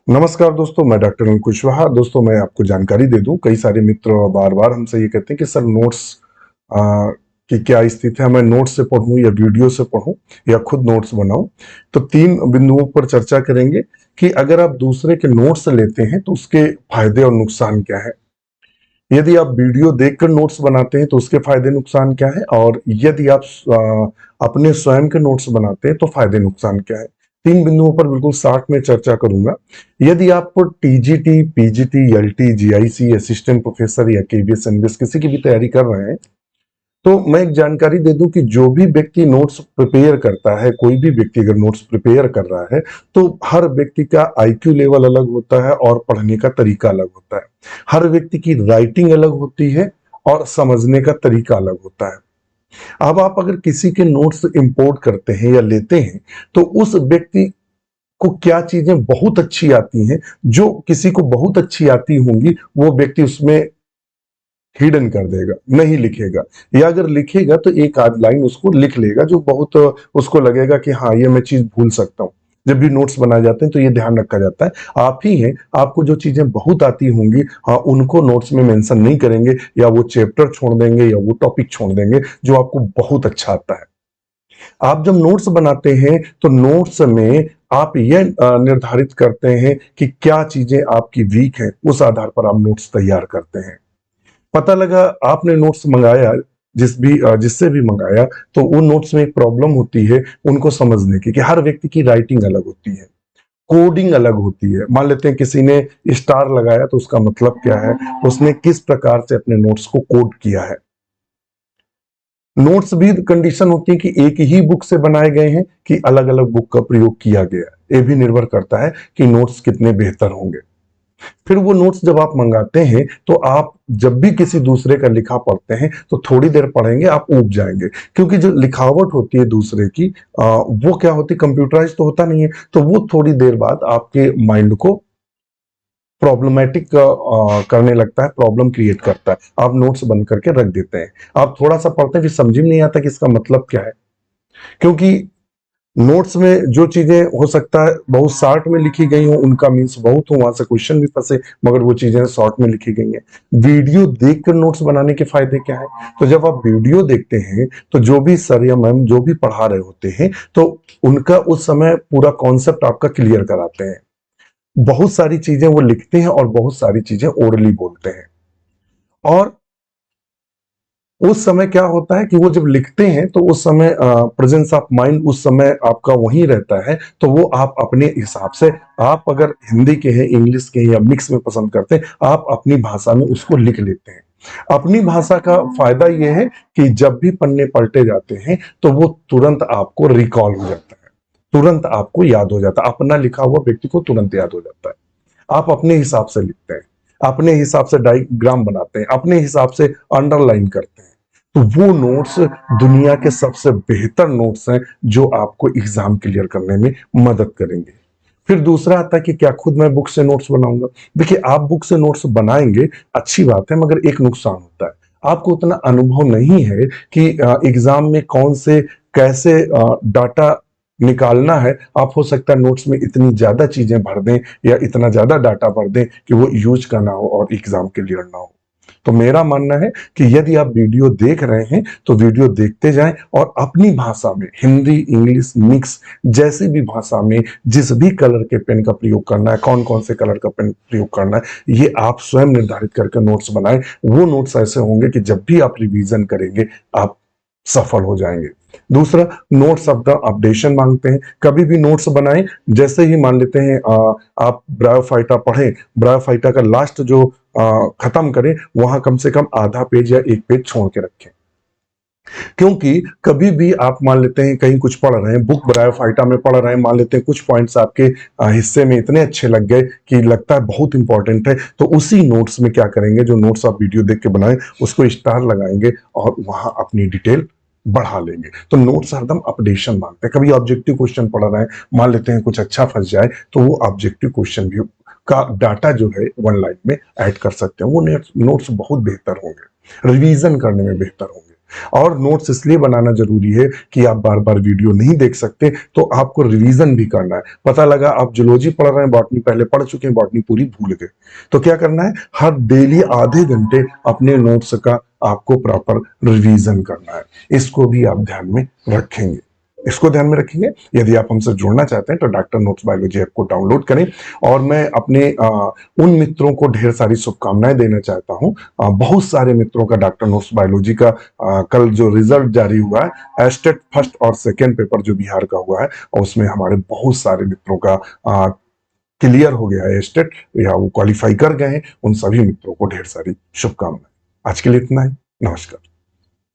नमस्कार दोस्तों, मैं डॉक्टर अंकुश कुशवाहा। दोस्तों, मैं आपको जानकारी दे दूं, कई सारे मित्र बार बार हमसे ये कहते हैं कि सर नोट्स की क्या स्थिति है, मैं नोट्स से पढ़ूं या वीडियो से पढ़ूं या खुद नोट्स बनाऊं। तो 3 बिंदुओं पर चर्चा करेंगे कि अगर आप दूसरे के नोट्स लेते हैं तो उसके फायदे और नुकसान क्या है। यदि आप वीडियो देखकर नोट्स बनाते हैं तो उसके फायदे नुकसान क्या है, और यदि आप अपने स्वयं के नोट्स बनाते हैं तो फायदे नुकसान क्या है। 3 बिंदुओं पर बिल्कुल शार्ट में चर्चा करूंगा। यदि आप TGT, PGT, LT, GIC, assistant professor या केबीएस, एनबीएस किसी की भी तैयारी कर रहे हैं, तो मैं एक जानकारी दे दूं कि जो भी व्यक्ति नोट्स प्रिपेयर करता है, कोई भी व्यक्ति अगर नोट्स प्रिपेयर कर रहा है, तो हर व्यक्ति का आईक्यू लेवल अलग होता है और पढ़ने का तरीका अलग होता है। हर व्यक्ति की राइटिंग अलग होती है और समझने का तरीका अलग होता है। अब आप अगर किसी के नोट्स इंपोर्ट करते हैं या लेते हैं, तो उस व्यक्ति को क्या चीजें बहुत अच्छी आती हैं, जो किसी को बहुत अच्छी आती होंगी, वो व्यक्ति उसमें हिडन कर देगा, नहीं लिखेगा। या अगर लिखेगा तो एक आध लाइन उसको लिख लेगा, जो बहुत उसको लगेगा कि हाँ, ये मैं चीज भूल सकता हूँ। जब भी नोट्स बनाए जाते हैं तो ये ध्यान रखा जाता है। आप ही हैं, आपको जो चीजें बहुत आती होंगी, हाँ, उनको नोट्स में मेंशन नहीं करेंगे, या वो चैप्टर छोड़ देंगे या वो टॉपिक छोड़ देंगे जो आपको बहुत अच्छा आता है। आप जब नोट्स बनाते हैं तो नोट्स में आप यह निर्धारित करते हैं कि क्या चीजें आपकी वीक हैं, उस आधार पर आप नोट्स तैयार करते हैं। पता लगा आपने नोट्स मंगाया, जिससे भी मंगाया, तो उन नोट्स में एक प्रॉब्लम होती है उनको समझने की, कि हर व्यक्ति की राइटिंग अलग होती है, कोडिंग अलग होती है। मान लेते हैं किसी ने स्टार लगाया तो उसका मतलब क्या है, उसने किस प्रकार से अपने नोट्स को कोड किया है। नोट्स भी कंडीशन होती है कि एक ही बुक से बनाए गए हैं कि अलग अलग बुक का प्रयोग किया गया है। ये भी निर्भर करता है कि नोट्स कितने बेहतर होंगे। फिर वो नोट्स जब आप मंगाते हैं तो आप जब भी किसी दूसरे का लिखा पढ़ते हैं तो थोड़ी देर पढ़ेंगे, आप ऊब जाएंगे, क्योंकि जो लिखावट होती है दूसरे की, वो क्या होती है, कंप्यूटराइज तो होता नहीं है, तो वो थोड़ी देर बाद आपके माइंड को प्रॉब्लमैटिक करने लगता है, प्रॉब्लम क्रिएट करता है। आप नोट्स बंद करके रख देते हैं, आप थोड़ा सा पढ़ते हैं, फिर समझ में नहीं आता कि इसका मतलब क्या है। क्योंकि नोट्स में जो चीजें हो सकता है बहुत शॉर्ट में लिखी गई हो, उनका मीन्स बहुत हो, वहां से क्वेश्चन भी फंसे, मगर वो चीजें शॉर्ट में लिखी गई हैं। वीडियो देखकर नोट्स बनाने के फायदे क्या है? तो जब आप वीडियो देखते हैं तो जो भी सर या मैम जो भी पढ़ा रहे होते हैं, तो उनका उस समय पूरा कॉन्सेप्ट आपका क्लियर कराते हैं। बहुत सारी चीजें वो लिखते हैं और बहुत सारी चीजें ओरली बोलते हैं। और उस समय क्या होता है कि वो जब लिखते हैं तो उस समय प्रेजेंस ऑफ माइंड उस समय आपका वहीं रहता है, तो वो आप अपने हिसाब से, आप अगर हिंदी के हैं, इंग्लिश के हैं या मिक्स में पसंद करते हैं, आप अपनी भाषा में उसको लिख लेते हैं। अपनी भाषा का फायदा यह है कि जब भी पन्ने पलटे जाते हैं तो वो तुरंत आपको रिकॉल हो जाता है, तुरंत आपको याद हो जाता है, अपना लिखा हुआ व्यक्ति को तुरंत याद हो जाता है। आप अपने हिसाब से लिखते हैं, अपने हिसाब से डायग्राम बनाते हैं, अपने हिसाब से अंडरलाइन करते हैं। तो वो नोट्स दुनिया के सबसे बेहतर नोट्स हैं, जो आपको एग्जाम क्लियर करने में मदद करेंगे। फिर दूसरा आता है कि क्या खुद मैं बुक से नोट्स बनाऊंगा। देखिए, आप बुक से नोट्स बनाएंगे, अच्छी बात है, मगर एक नुकसान होता है, आपको उतना अनुभव नहीं है कि एग्जाम में कौन से कैसे डाटा निकालना है। आप हो सकता है नोट्स में इतनी ज्यादा चीजें भर दें या इतना ज्यादा डाटा भर दें कि वो यूज करना हो और एग्जाम क्लियर ना हो। तो मेरा मानना है कि यदि आप वीडियो देख रहे हैं तो वीडियो देखते जाएं, और अपनी भाषा में, हिंदी, इंग्लिश मिक्स, जैसी भी भाषा में जिस भी कलर के पेन का प्रयोग करना है, कौन कौन से कलर का पेन प्रयोग करना है, ये आप स्वयं निर्धारित करके नोट्स बनाएं। वो नोट्स ऐसे होंगे कि जब भी आप रिवीजन करेंगे आप सफल हो जाएंगे। दूसरा, नोट्स ऑफ द अपडेशन मांगते हैं। कभी भी नोट्स बनाएं, जैसे ही मान लेते हैं आप ब्रायोफाइटा पढ़ें, ब्रायोफाइटा का लास्ट जो खत्म करें, वहां कम से कम आधा पेज या एक पेज छोड़ के रखें। क्योंकि कभी भी आप मान लेते हैं कहीं कुछ पढ़ रहे हैं, बुक ब्रायोफाइटा में पढ़ रहे हैं, मान लेते हैं कुछ पॉइंट्स आपके हिस्से में इतने अच्छे लग गए कि लगता है बहुत इंपॉर्टेंट है, तो उसी नोट्स में क्या करेंगे, जो नोट्स आप वीडियो देख के बनाए उसको स्टार लगाएंगे और वहां अपनी डिटेल बढ़ा लेंगे। तो नोट्स हरदम अपडेशन मांगते हैं। कभी ऑब्जेक्टिव क्वेश्चन पढ़ रहे हैं, मान लेते हैं कुछ अच्छा फंस जाए, तो वो ऑब्जेक्टिव क्वेश्चन भी का डाटा जो है वन लाइन में ऐड कर सकते हैं। वो नोट्स बहुत बेहतर होंगे, रिवीजन करने में बेहतर होंगे। और नोट्स इसलिए बनाना जरूरी है कि आप बार बार वीडियो नहीं देख सकते, तो आपको रिवीजन भी करना है। पता लगा आप जूलॉजी पढ़ रहे हैं, बॉटनी पहले पढ़ चुके हैं, बॉटनी पूरी भूल गए, तो क्या करना है, हर डेली आधे घंटे अपने नोट्स का आपको प्रॉपर रिवीजन करना है। इसको भी आप ध्यान में रखेंगे, इसको ध्यान में रखेंगे। यदि आप हमसे जुड़ना चाहते हैं तो डॉक्टर नोट्स बायोलॉजी ऐप को डाउनलोड करें। और मैं अपने उन मित्रों को ढेर सारी शुभकामनाएं देना चाहता हूं, बहुत सारे मित्रों का डॉक्टर नोट्स बायोलॉजी का कल जो रिजल्ट जारी हुआ है, एस्टेट फर्स्ट और सेकेंड पेपर जो बिहार का हुआ है, और उसमें हमारे बहुत सारे मित्रों का क्लियर हो गया है एस्टेट, या वो क्वालिफाई कर गए हैं। उन सभी मित्रों को ढेर सारी शुभकामनाएं। आज के लिए इतना ही, नमस्कार।